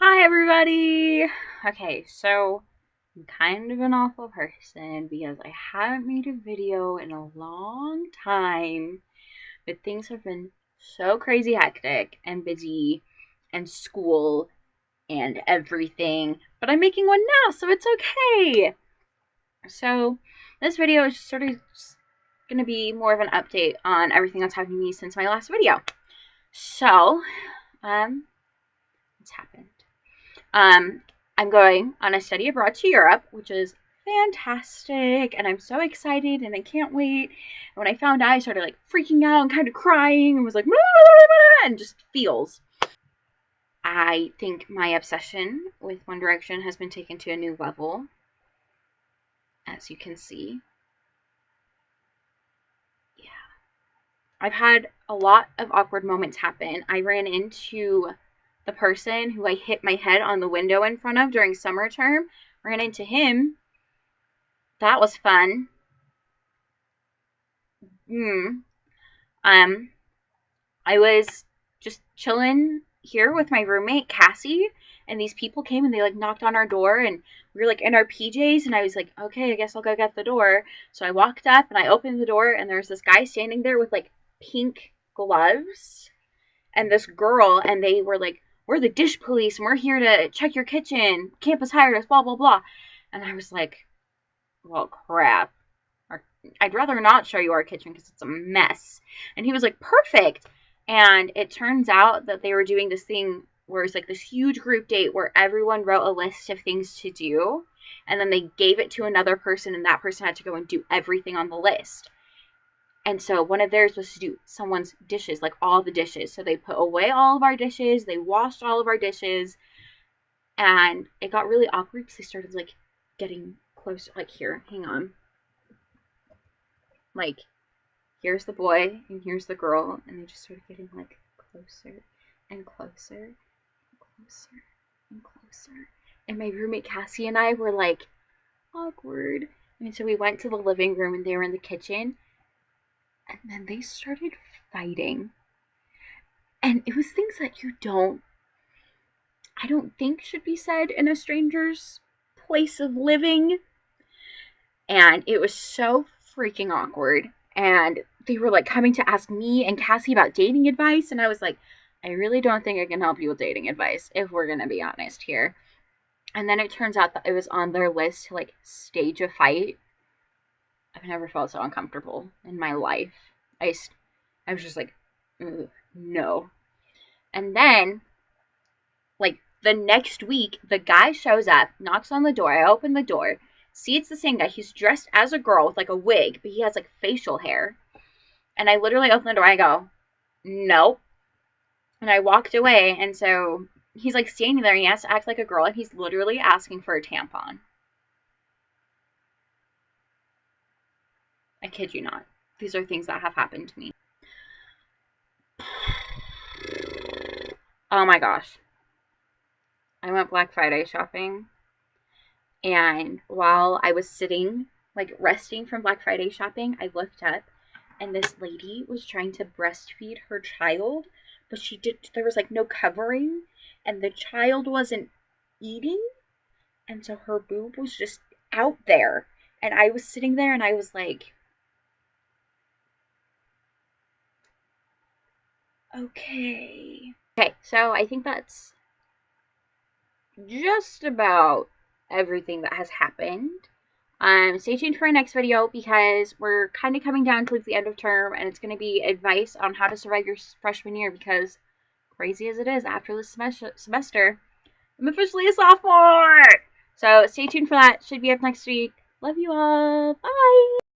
Hi, everybody! Okay, so I'm kind of an awful person because I haven't made a video in a long time, but things have been so crazy hectic and busy and school and everything. But I'm making one now, so it's okay! So, this video is sort of going to be more of an update on everything that's happened to me since my last video. So, what's happened? I'm going on a study abroad to Europe, which is fantastic, and I'm so excited, and I can't wait. And when I found out, I started like freaking out and kind of crying, and was like, and just feels. I think my obsession with One Direction has been taken to a new level, as you can see. Yeah. I've had a lot of awkward moments happen. I ran into the person who I hit my head on the window in front of during summer term, ran into him. That was fun. I was just chilling here with my roommate Cassie, and these people came and they like knocked on our door, and we were like in our PJs, and I was like, okay, I guess I'll go get the door. So I walked up and I opened the door, and there's this guy standing there with like pink gloves and this girl, and they were like, we're the dish police and we're here to check your kitchen. Campus hired us, blah blah blah. And I was like, well, crap. I'd rather not show you our kitchen because it's a mess. And he was like, perfect. And it turns out that they were doing this thing where it's like this huge group date where everyone wrote a list of things to do. And then they gave it to another person, and that person had to go and do everything on the list. And so one of theirs was to do someone's dishes, like all the dishes. So they put away all of our dishes, they washed all of our dishes, and it got really awkward because they started like getting closer. Like, here, hang on. Like, here's the boy and here's the girl, and they just started getting like closer and closer and closer and closer. And my roommate Cassie and I were like, awkward. And so we went to the living room, and they were in the kitchen, and then they started fighting. And it was things that I don't think should be said in a stranger's place of living. And it was so freaking awkward. And they were like coming to ask me and Cassie about dating advice, and I was like, I really don't think I can help you with dating advice, if we're gonna be honest here. And then it turns out that it was on their list to like stage a fight. I've never felt so uncomfortable in my life. I was just like, no. And then, like, the next week, the guy shows up, knocks on the door. I open the door, see it's the same guy. He's dressed as a girl with like a wig, but he has like facial hair. And I literally open the door, I go, nope. And I walked away, and so he's like standing there, and he has to act like a girl, and he's literally asking for a tampon. I kid you not. These are things that have happened to me. Oh my gosh. I went Black Friday shopping, and while I was sitting, like resting from Black Friday shopping, I looked up, and this lady was trying to breastfeed her child, but there was like no covering, and the child wasn't eating, and so her boob was just out there. And I was sitting there, and I was like, okay. Okay, so I think that's just about everything that has happened. Stay tuned for our next video because we're kind of coming down towards the end of term, and it's going to be advice on how to survive your freshman year, because crazy as it is, after this semester, I'm officially a sophomore! So stay tuned for that. Should be up next week. Love you all. Bye!